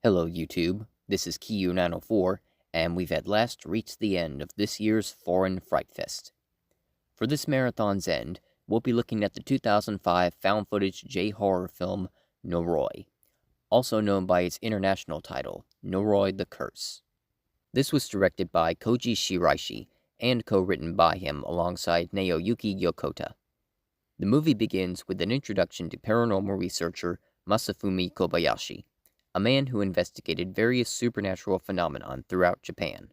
Hello YouTube, this is Kiryu904, and we've at last reached the end of this year's Foreign Fright Fest. For this marathon's end, we'll be looking at the 2005 found-footage J-horror film Noroi, also known by its international title, Noroi the Curse. This was directed by Koji Shiraishi, and co-written by him alongside Naoyuki Yokota. The movie begins with an introduction to paranormal researcher Masafumi Kobayashi, a man who investigated various supernatural phenomenon throughout Japan.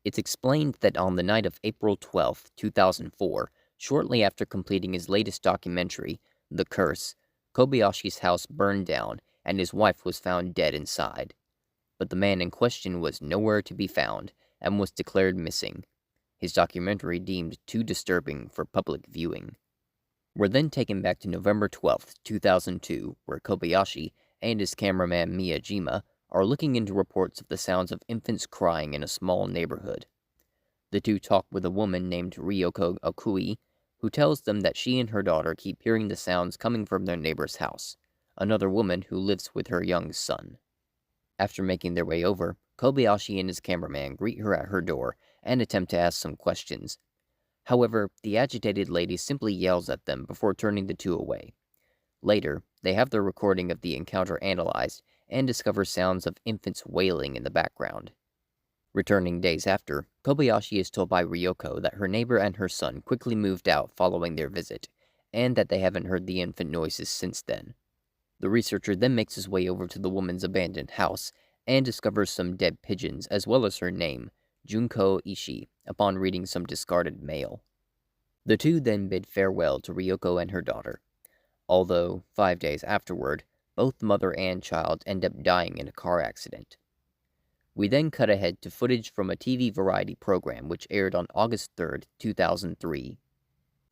It's explained that on the night of April 12, 2004, shortly after completing his latest documentary, The Curse, Kobayashi's house burned down and his wife was found dead inside. But the man in question was nowhere to be found and was declared missing, his documentary deemed too disturbing for public viewing. We're then taken back to November 12, 2002, where Kobayashi and his cameraman Miyajima are looking into reports of the sounds of infants crying in a small neighborhood. The two talk with a woman named Ryoko Okui, who tells them that she and her daughter keep hearing the sounds coming from their neighbor's house, another woman who lives with her young son. After making their way over, Kobayashi and his cameraman greet her at her door and attempt to ask some questions. However, the agitated lady simply yells at them before turning the two away. Later, they have their recording of the encounter analyzed and discover sounds of infants wailing in the background. Returning days after, Kobayashi is told by Ryoko that her neighbor and her son quickly moved out following their visit, and that they haven't heard the infant noises since then. The researcher then makes his way over to the woman's abandoned house and discovers some dead pigeons as well as her name, Junko Ishii, upon reading some discarded mail. The two then bid farewell to Ryoko and her daughter, although 5 days afterward, both mother and child end up dying in a car accident. We then cut ahead to footage from a TV variety program which aired on August 3, 2003.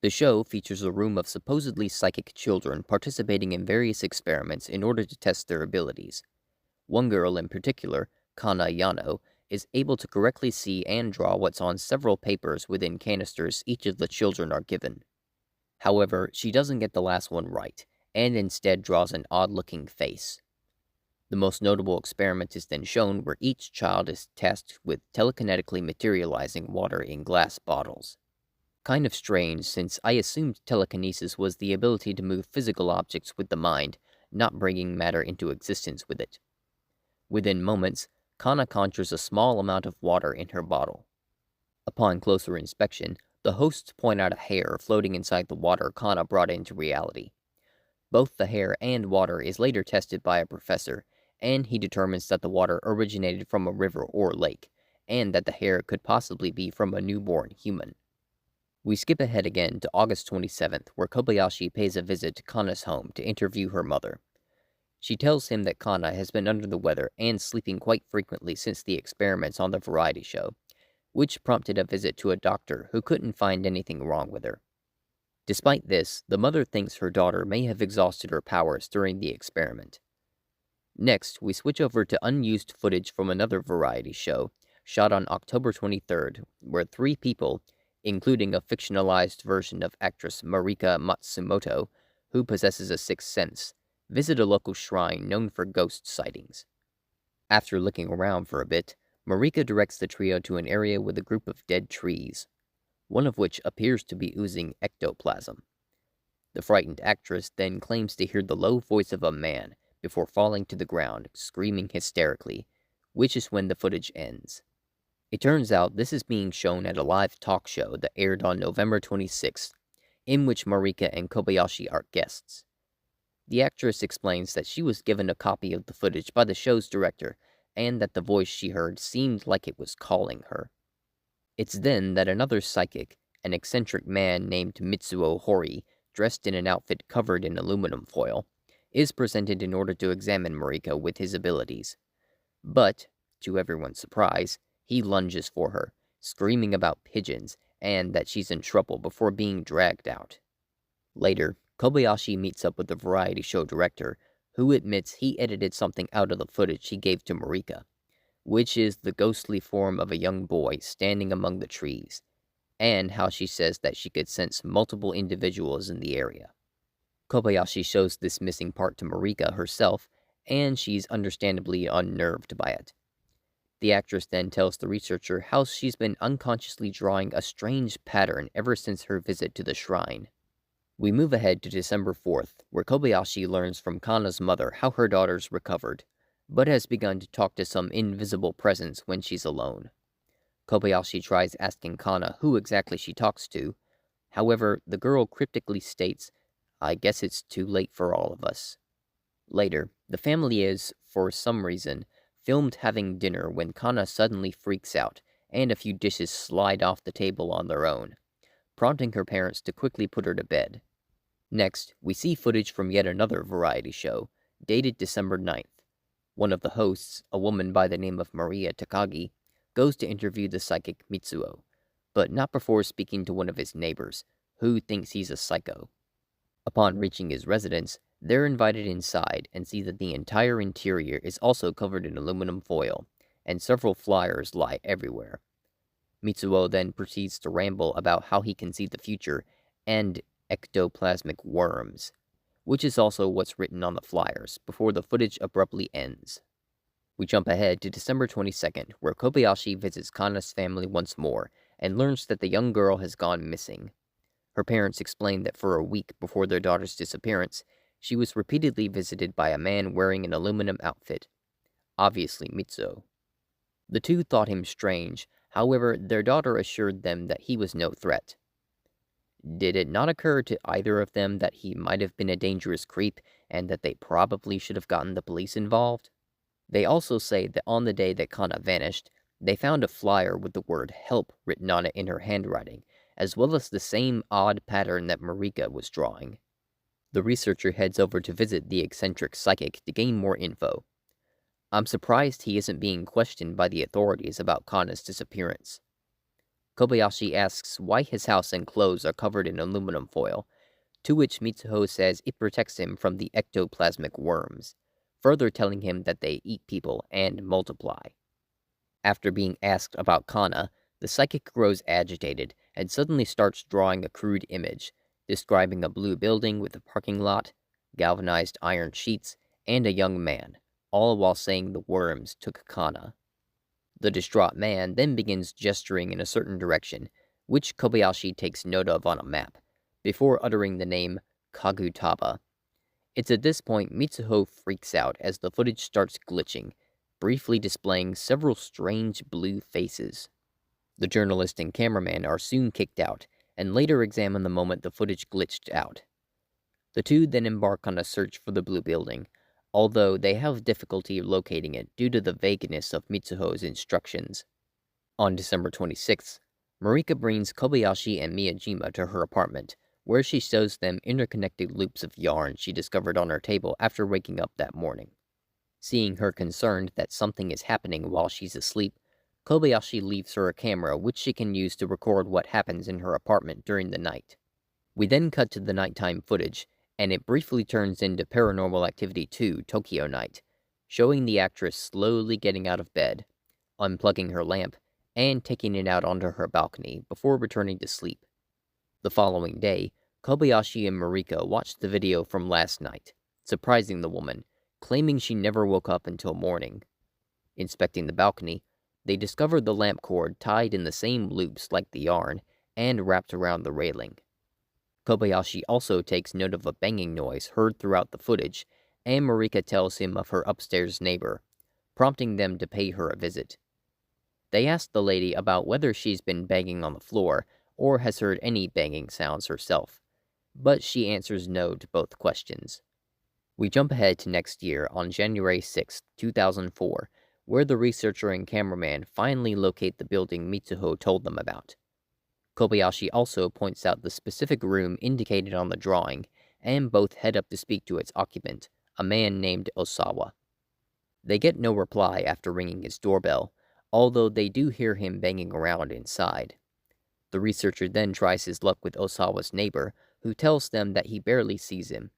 The show features a room of supposedly psychic children participating in various experiments in order to test their abilities. One girl in particular, Kana Yano, is able to correctly see and draw what's on several papers within canisters each of the children are given. However, she doesn't get the last one right, and instead draws an odd-looking face. The most notable experiment is then shown where each child is tasked with telekinetically materializing water in glass bottles. Kind of strange, since I assumed telekinesis was the ability to move physical objects with the mind, not bringing matter into existence with it. Within moments, Kana conjures a small amount of water in her bottle. Upon closer inspection, the hosts point out a hair floating inside the water Kana brought into reality. Both the hair and water is later tested by a professor, and he determines that the water originated from a river or lake, and that the hair could possibly be from a newborn human. We skip ahead again to August 27th, where Kobayashi pays a visit to Kana's home to interview her mother. She tells him that Kana has been under the weather and sleeping quite frequently since the experiments on the variety show, which prompted a visit to a doctor who couldn't find anything wrong with her. Despite this, the mother thinks her daughter may have exhausted her powers during the experiment. Next, we switch over to unused footage from another variety show, shot on October 23rd, where 3 people, including a fictionalized version of actress Marika Matsumoto, who possesses a sixth sense, visit a local shrine known for ghost sightings. After looking around for a bit, Marika directs the trio to an area with a group of dead trees, one of which appears to be oozing ectoplasm. The frightened actress then claims to hear the low voice of a man before falling to the ground, screaming hysterically, which is when the footage ends. It turns out this is being shown at a live talk show that aired on November 26th, in which Marika and Kobayashi are guests. The actress explains that she was given a copy of the footage by the show's director, and that the voice she heard seemed like it was calling her. It's then that another psychic, an eccentric man named Mitsuo Hori, dressed in an outfit covered in aluminum foil, is presented in order to examine Marika with his abilities. But, to everyone's surprise, he lunges for her, screaming about pigeons and that she's in trouble before being dragged out. Later, Kobayashi meets up with the variety show director, who admits he edited something out of the footage he gave to Marika, which is the ghostly form of a young boy standing among the trees, and how she says that she could sense multiple individuals in the area. Kobayashi shows this missing part to Marika herself, and she's understandably unnerved by it. The actress then tells the researcher how she's been unconsciously drawing a strange pattern ever since her visit to the shrine. We move ahead to December 4th, where Kobayashi learns from Kana's mother how her daughter's recovered, but has begun to talk to some invisible presence when she's alone. Kobayashi tries asking Kana who exactly she talks to. However, the girl cryptically states, "I guess it's too late for all of us." Later, the family is, for some reason, filmed having dinner when Kana suddenly freaks out, and a few dishes slide off the table on their own, prompting her parents to quickly put her to bed. Next, we see footage from yet another variety show, dated December 9th. One of the hosts, a woman by the name of Maria Takagi, goes to interview the psychic Mitsuo, but not before speaking to one of his neighbors, who thinks he's a psycho. Upon reaching his residence, they're invited inside and see that the entire interior is also covered in aluminum foil, and several flyers lie everywhere. Mitsuo then proceeds to ramble about how he can see the future and ectoplasmic worms, which is also what's written on the flyers, before the footage abruptly ends. We jump ahead to December 22nd, where Kobayashi visits Kana's family once more, and learns that the young girl has gone missing. Her parents explain that for a week before their daughter's disappearance, she was repeatedly visited by a man wearing an aluminum outfit, obviously Mitsuo. The two thought him strange, however, their daughter assured them that he was no threat. Did it not occur to either of them that he might have been a dangerous creep, and that they probably should have gotten the police involved? They also say that on the day that Kana vanished, they found a flyer with the word "help" written on it in her handwriting, as well as the same odd pattern that Marika was drawing. The researcher heads over to visit the eccentric psychic to gain more info. I'm surprised he isn't being questioned by the authorities about Kana's disappearance. Kobayashi asks why his house and clothes are covered in aluminum foil, to which Mitsuho says it protects him from the ectoplasmic worms, further telling him that they eat people and multiply. After being asked about Kana, the psychic grows agitated and suddenly starts drawing a crude image, describing a blue building with a parking lot, galvanized iron sheets, and a young man, all while saying the worms took Kana. The distraught man then begins gesturing in a certain direction, which Kobayashi takes note of on a map, before uttering the name Kagutaba. It's at this point Mitsuho freaks out as the footage starts glitching, briefly displaying several strange blue faces. The journalist and cameraman are soon kicked out, and later examine the moment the footage glitched out. The two then embark on a search for the blue building, although they have difficulty locating it due to the vagueness of Mitsuho's instructions. On December 26th, Marika brings Kobayashi and Miyajima to her apartment, where she shows them interconnected loops of yarn she discovered on her table after waking up that morning. Seeing her concerned that something is happening while she's asleep, Kobayashi leaves her a camera which she can use to record what happens in her apartment during the night. We then cut to the nighttime footage, and it briefly turns into Paranormal Activity 2 Tokyo Night, showing the actress slowly getting out of bed, unplugging her lamp, and taking it out onto her balcony before returning to sleep. The following day, Kobayashi and Marika watched the video from last night, surprising the woman, claiming she never woke up until morning. Inspecting the balcony, they discovered the lamp cord tied in the same loops like the yarn and wrapped around the railing. Kobayashi also takes note of a banging noise heard throughout the footage, and Marika tells him of her upstairs neighbor, prompting them to pay her a visit. They ask the lady about whether she's been banging on the floor or has heard any banging sounds herself, but she answers no to both questions. We jump ahead to next year on January 6, 2004, where the researcher and cameraman finally locate the building Mitsuho told them about. Kobayashi also points out the specific room indicated on the drawing, and both head up to speak to its occupant, a man named Osawa. They get no reply after ringing his doorbell, although they do hear him banging around inside. The researcher then tries his luck with Osawa's neighbor, who tells them that he barely sees him.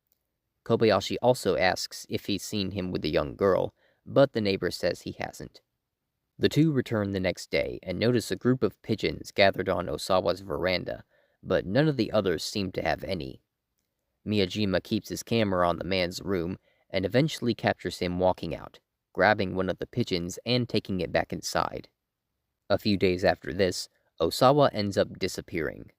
Kobayashi also asks if he's seen him with a young girl, but the neighbor says he hasn't. The two return the next day and notice a group of pigeons gathered on Osawa's veranda, but none of the others seem to have any. Miyajima keeps his camera on the man's room, and eventually captures him walking out, grabbing one of the pigeons and taking it back inside. A few days after this, Osawa ends up disappearing.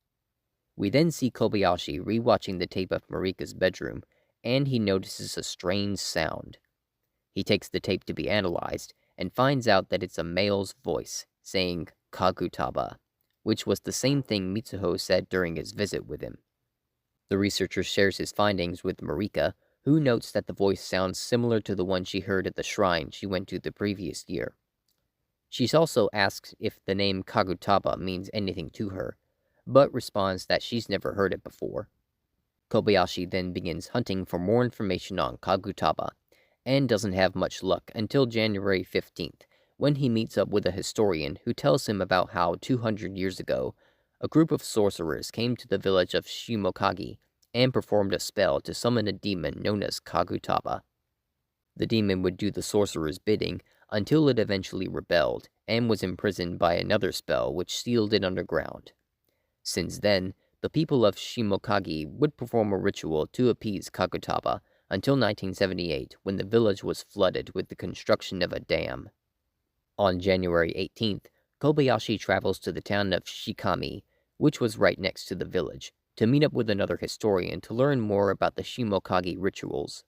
We then see Kobayashi rewatching the tape of Marika's bedroom, and he notices a strange sound. He takes the tape to be analyzed, and finds out that it's a male's voice, saying Kagutaba, which was the same thing Mitsuho said during his visit with him. The researcher shares his findings with Marika, who notes that the voice sounds similar to the one she heard at the shrine she went to the previous year. She's also asked if the name Kagutaba means anything to her, but responds that she's never heard it before. Kobayashi then begins hunting for more information on Kagutaba, and doesn't have much luck until January 15th, when he meets up with a historian who tells him about how 200 years ago, a group of sorcerers came to the village of Shimokagi and performed a spell to summon a demon known as Kagutaba. The demon would do the sorcerer's bidding until it eventually rebelled and was imprisoned by another spell which sealed it underground. Since then, the people of Shimokagi would perform a ritual to appease Kagutaba until 1978, when the village was flooded with the construction of a dam. On January 18th, Kobayashi travels to the town of Shikami, which was right next to the village, to meet up with another historian to learn more about the Shimokagi rituals.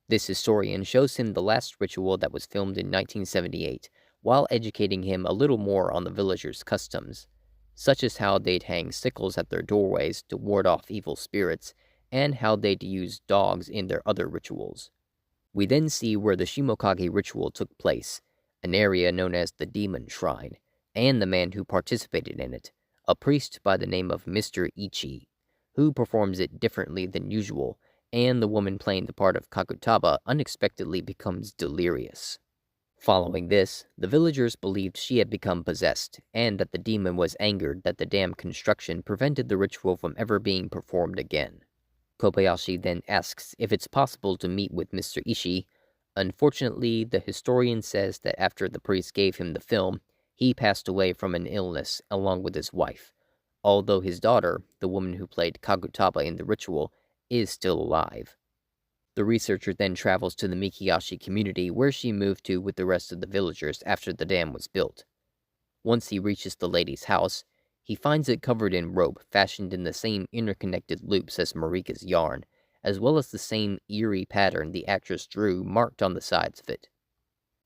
This historian shows him the last ritual that was filmed in 1978, while educating him a little more on the villagers' customs, such as how they'd hang sickles at their doorways to ward off evil spirits, and how they'd use dogs in their other rituals. We then see where the Shimokagi ritual took place, an area known as the Demon Shrine, and the man who participated in it, a priest by the name of Mr. Ichi, who performs it differently than usual, and the woman playing the part of Kagutaba unexpectedly becomes delirious. Following this, the villagers believed she had become possessed, and that the demon was angered that the dam construction prevented the ritual from ever being performed again. Kobayashi then asks if it's possible to meet with Mr. Ishii. Unfortunately, the historian says that after the priest gave him the film, he passed away from an illness along with his wife, although his daughter, the woman who played Kagutaba in the ritual, is still alive. The researcher then travels to the Mikiyashi community where she moved to with the rest of the villagers after the dam was built. Once he reaches the lady's house, he finds it covered in rope fashioned in the same interconnected loops as Marika's yarn, as well as the same eerie pattern the actress drew marked on the sides of it.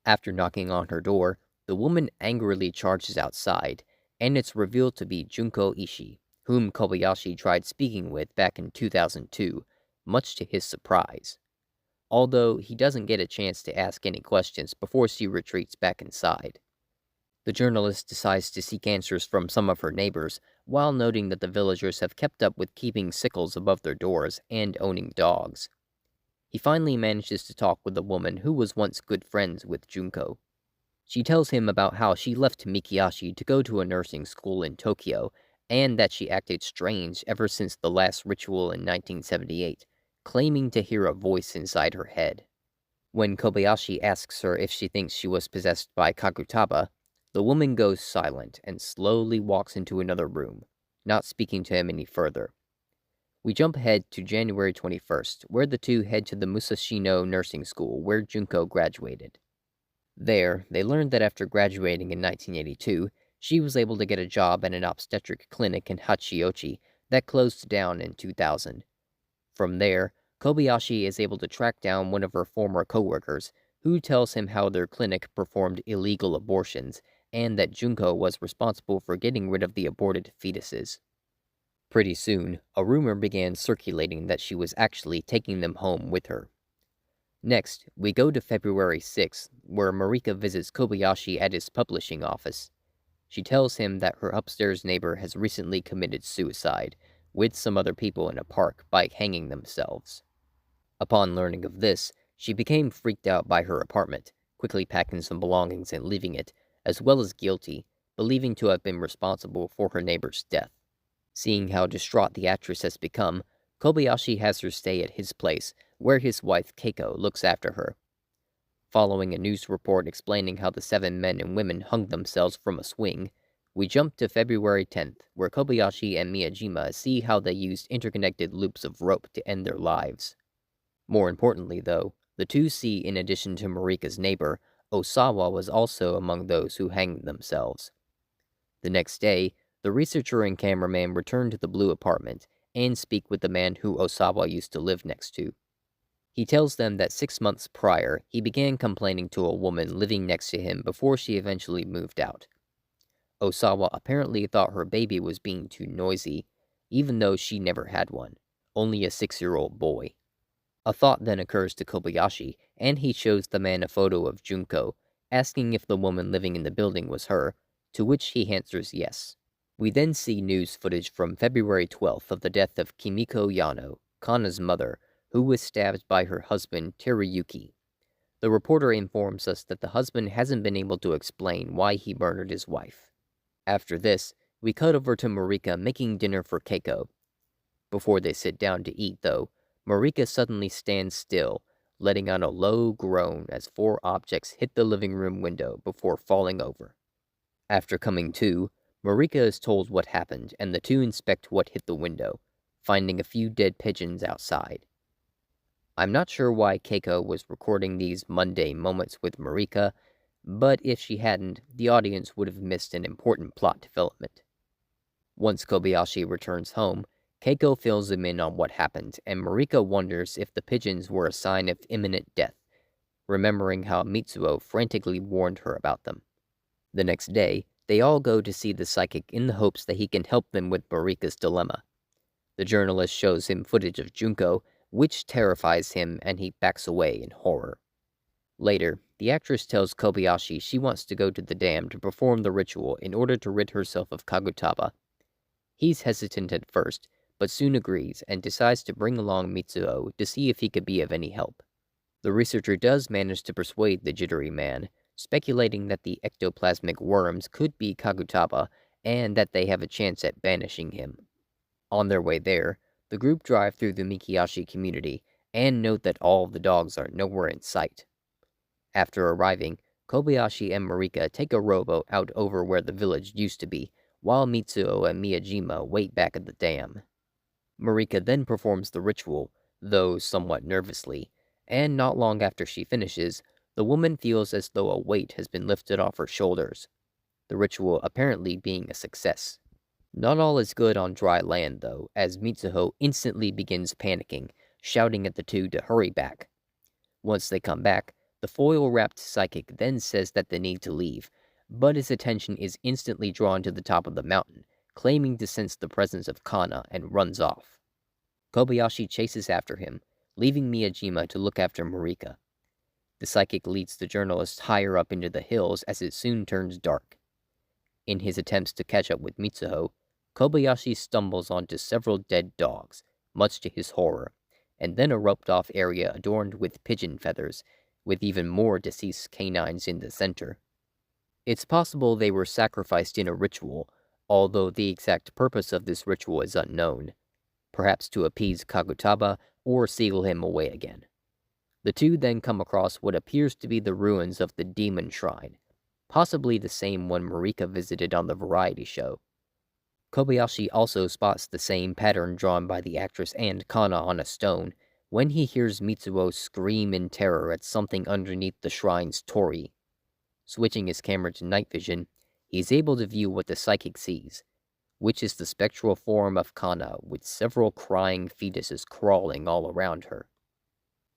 After knocking on her door, the woman angrily charges outside, and it's revealed to be Junko Ishii, whom Kobayashi tried speaking with back in 2002, much to his surprise. Although he doesn't get a chance to ask any questions before she retreats back inside. The journalist decides to seek answers from some of her neighbors, while noting that the villagers have kept up with keeping sickles above their doors and owning dogs. He finally manages to talk with a woman who was once good friends with Junko. She tells him about how she left Mikiyashi to go to a nursing school in Tokyo, and that she acted strange ever since the last ritual in 1978, claiming to hear a voice inside her head. When Kobayashi asks her if she thinks she was possessed by Kagutaba, the woman goes silent and slowly walks into another room, not speaking to him any further. We jump ahead to January 21st, where the two head to the Musashino nursing school where Junko graduated. There, they learned that after graduating in 1982, she was able to get a job at an obstetric clinic in Hachiochi that closed down in 2000. From there, Kobayashi is able to track down one of her former coworkers, who tells him how their clinic performed illegal abortions, and that Junko was responsible for getting rid of the aborted fetuses. Pretty soon, a rumor began circulating that she was actually taking them home with her. Next, we go to February 6th, where Marika visits Kobayashi at his publishing office. She tells him that her upstairs neighbor has recently committed suicide, with some other people in a park by hanging themselves. Upon learning of this, she became freaked out by her apartment, quickly packing some belongings and leaving it, as well as guilty, believing to have been responsible for her neighbor's death. Seeing how distraught the actress has become, Kobayashi has her stay at his place, where his wife Keiko looks after her. Following a news report explaining how the 7 men and women hung themselves from a swing, we jump to February 10th, where Kobayashi and Miyajima see how they used interconnected loops of rope to end their lives. More importantly, though, The two see, in addition to Marika's neighbor, Osawa was also among those who hanged themselves. The next day, the researcher and cameraman return to the blue apartment and speak with the man who Osawa used to live next to. He tells them that 6 months prior, he began complaining to a woman living next to him before she eventually moved out. Osawa apparently thought her baby was being too noisy, even though she never had one, only a 6-year-old boy. A thought then occurs to Kobayashi, and he shows the man a photo of Junko, asking if the woman living in the building was her, to which he answers yes. We then see news footage from February 12th of the death of Kimiko Yano, Kana's mother, who was stabbed by her husband Teruyuki. The reporter informs us that the husband hasn't been able to explain why he murdered his wife. After this, we cut over to Marika making dinner for Keiko. Before they sit down to eat, though, Marika suddenly stands still, letting out a low groan as 4 objects hit the living room window before falling over. After coming to, Marika is told what happened, and the two inspect what hit the window, finding a few dead pigeons outside. I'm not sure why Keiko was recording these mundane moments with Marika, but if she hadn't, the audience would have missed an important plot development. Once Kobayashi returns home, Keiko fills him in on what happened, and Marika wonders if the pigeons were a sign of imminent death, remembering how Mitsuo frantically warned her about them. The next day, they all go to see the psychic in the hopes that he can help them with Marika's dilemma. The journalist shows him footage of Junko, which terrifies him, and he backs away in horror. Later, the actress tells Kobayashi she wants to go to the dam to perform the ritual in order to rid herself of Kagutaba. He's hesitant at first, but soon agrees and decides to bring along Mitsuo to see if he could be of any help. The researcher does manage to persuade the jittery man, speculating that the ectoplasmic worms could be Kagutaba and that they have a chance at banishing him. On their way there, the group drive through the Mikiyashi community and note that all of the dogs are nowhere in sight. After arriving, Kobayashi and Marika take a rowboat out over where the village used to be, while Mitsuo and Miyajima wait back at the dam. Marika then performs the ritual, though somewhat nervously, and not long after she finishes, the woman feels as though a weight has been lifted off her shoulders, the ritual apparently being a success. Not all is good on dry land, though, as Mitsuho instantly begins panicking, shouting at the two to hurry back. Once they come back, the foil-wrapped psychic then says that they need to leave, but his attention is instantly drawn to the top of the mountain, claiming to sense the presence of Kana, and runs off. Kobayashi chases after him, leaving Miyajima to look after Marika. The psychic leads the journalist higher up into the hills as it soon turns dark. In his attempts to catch up with Mitsuho, Kobayashi stumbles onto several dead dogs, much to his horror, and then a roped-off area adorned with pigeon feathers, with even more deceased canines in the center. It's possible they were sacrificed in a ritual, although the exact purpose of this ritual is unknown, perhaps to appease Kagutaba or seal him away again. The two then come across what appears to be the ruins of the Demon Shrine, possibly the same one Marika visited on the variety show. Kobayashi also spots the same pattern drawn by the actress and Kana on a stone when he hears Mitsuo scream in terror at something underneath the shrine's torii. Switching his camera to night vision, he is able to view what the psychic sees, which is the spectral form of Kana with several crying fetuses crawling all around her.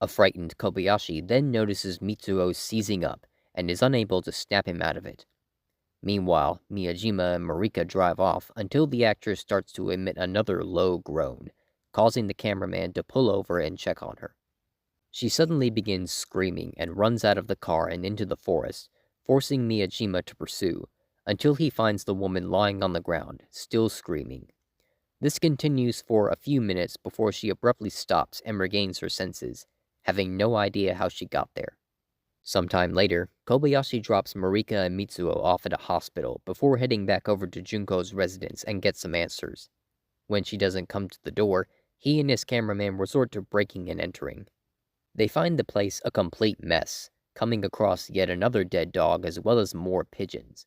A frightened Kobayashi then notices Mitsuo seizing up and is unable to snap him out of it. Meanwhile, Miyajima and Marika drive off until the actress starts to emit another low groan, causing the cameraman to pull over and check on her. She suddenly begins screaming and runs out of the car and into the forest, forcing Miyajima to pursue, until he finds the woman lying on the ground, still screaming. This continues for a few minutes before she abruptly stops and regains her senses, having no idea how she got there. Sometime later, Kobayashi drops Marika and Mitsuo off at a hospital before heading back over to Junko's residence and gets some answers. When she doesn't come to the door, he and his cameraman resort to breaking and entering. They find the place a complete mess, coming across yet another dead dog as well as more pigeons.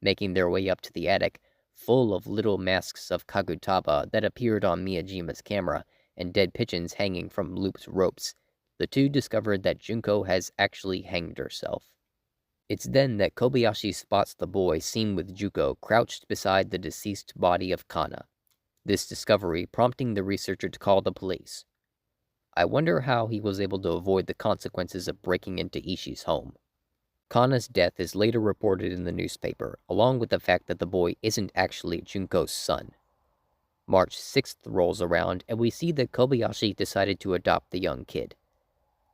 Making their way up to the attic, full of little masks of Kagutaba that appeared on Miyajima's camera, and dead pigeons hanging from looped ropes, the two discover that Junko has actually hanged herself. It's then that Kobayashi spots the boy seen with Juko crouched beside the deceased body of Kana, this discovery prompting the researcher to call the police. I wonder how he was able to avoid the consequences of breaking into Ishii's home. Kana's death is later reported in the newspaper, along with the fact that the boy isn't actually Junko's son. March 6th rolls around, and we see that Kobayashi decided to adopt the young kid.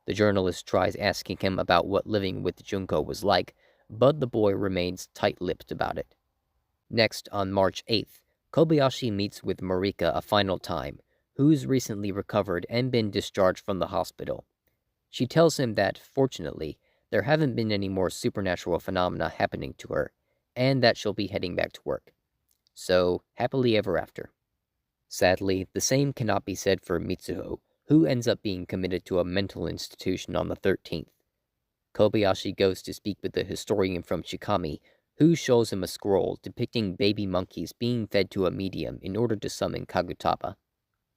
The journalist tries asking him about what living with Junko was like, but the boy remains tight-lipped about it. Next, on March 8th, Kobayashi meets with Marika a final time, who's recently recovered and been discharged from the hospital. She tells him that, fortunately, there haven't been any more supernatural phenomena happening to her, and that she'll be heading back to work. So, happily ever after. Sadly, the same cannot be said for Mitsuho, who ends up being committed to a mental institution on the 13th. Kobayashi goes to speak with the historian from Chikami, who shows him a scroll depicting baby monkeys being fed to a medium in order to summon Kagutaba.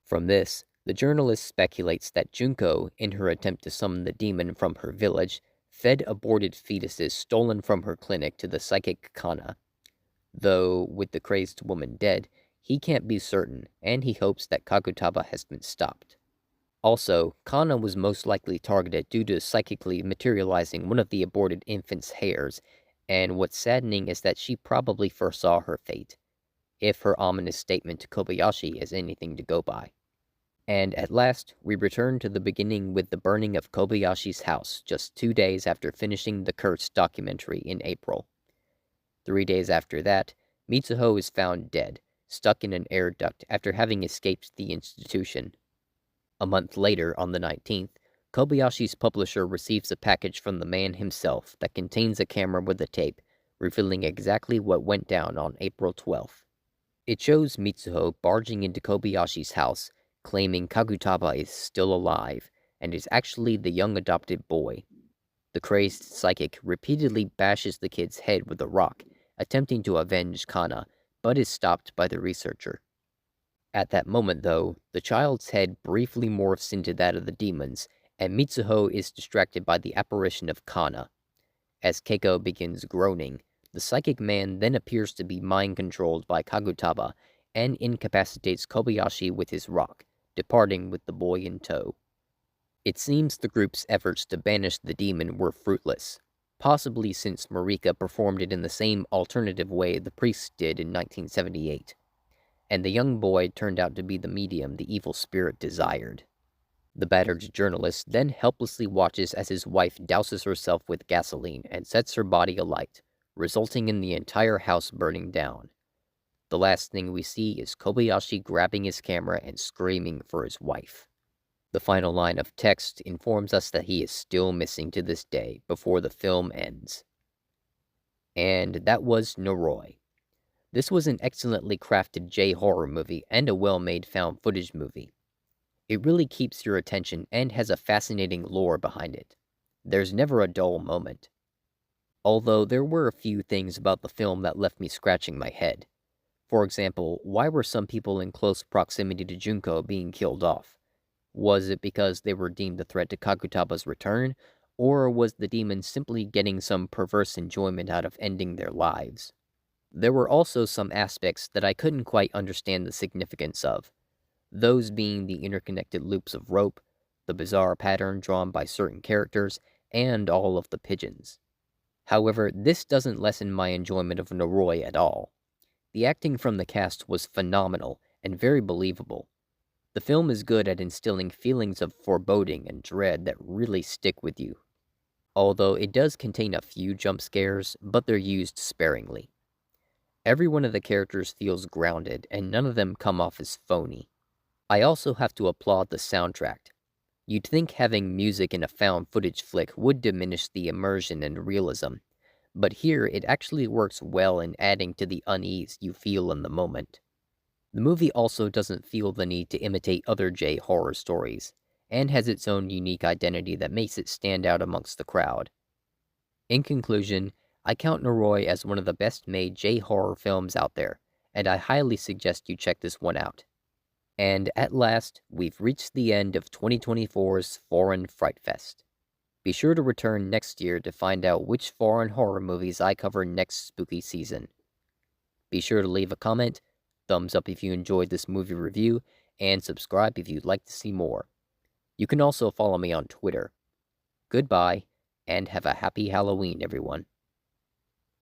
From this, the journalist speculates that Junko, in her attempt to summon the demon from her village, fed aborted fetuses stolen from her clinic to the psychic Kana. Though, with the crazed woman dead, he can't be certain, and he hopes that Kagutaba has been stopped. Also, Kana was most likely targeted due to psychically materializing one of the aborted infant's hairs, and what's saddening is that she probably foresaw her fate, if her ominous statement to Kobayashi is anything to go by. And at last, we return to the beginning with the burning of Kobayashi's house just 2 days after finishing the Kurtz documentary in April. 3 days after that, Mitsuho is found dead, stuck in an air duct after having escaped the institution. A month later, on the 19th, Kobayashi's publisher receives a package from the man himself that contains a camera with a tape, revealing exactly what went down on April 12th. It shows Mitsuho barging into Kobayashi's house, claiming Kagutaba is still alive, and is actually the young adopted boy. The crazed psychic repeatedly bashes the kid's head with a rock, attempting to avenge Kana, but is stopped by the researcher. At that moment, though, the child's head briefly morphs into that of the demon's, and Mitsuho is distracted by the apparition of Kana. As Keiko begins groaning, the psychic man then appears to be mind-controlled by Kagutaba and incapacitates Kobayashi with his rock, departing with the boy in tow. It seems the group's efforts to banish the demon were fruitless, possibly since Marika performed it in the same alternative way the priests did in 1978. And the young boy turned out to be the medium the evil spirit desired. The battered journalist then helplessly watches as his wife douses herself with gasoline and sets her body alight, resulting in the entire house burning down. The last thing we see is Kobayashi grabbing his camera and screaming for his wife. The final line of text informs us that he is still missing to this day before the film ends. And that was Noroi. This was an excellently crafted J-horror movie and a well-made found footage movie. It really keeps your attention and has a fascinating lore behind it. There's never a dull moment. Although there were a few things about the film that left me scratching my head. For example, why were some people in close proximity to Junko being killed off? Was it because they were deemed a threat to Kagutaba's return, or was the demon simply getting some perverse enjoyment out of ending their lives? There were also some aspects that I couldn't quite understand the significance of, those being the interconnected loops of rope, the bizarre pattern drawn by certain characters, and all of the pigeons. However, this doesn't lessen my enjoyment of Noroi at all. The acting from the cast was phenomenal and very believable. The film is good at instilling feelings of foreboding and dread that really stick with you. Although it does contain a few jump scares, but they're used sparingly. Every one of the characters feels grounded, and none of them come off as phony. I also have to applaud the soundtrack. You'd think having music in a found footage flick would diminish the immersion and realism, but here it actually works well in adding to the unease you feel in the moment. The movie also doesn't feel the need to imitate other J-horror stories, and has its own unique identity that makes it stand out amongst the crowd. In conclusion, I count Noroi as one of the best-made J-horror films out there, and I highly suggest you check this one out. And at last, we've reached the end of 2024's Foreign Fright Fest. Be sure to return next year to find out which foreign horror movies I cover next spooky season. Be sure to leave a comment, thumbs up if you enjoyed this movie review, and subscribe if you'd like to see more. You can also follow me on Twitter. Goodbye, and have a happy Halloween, everyone.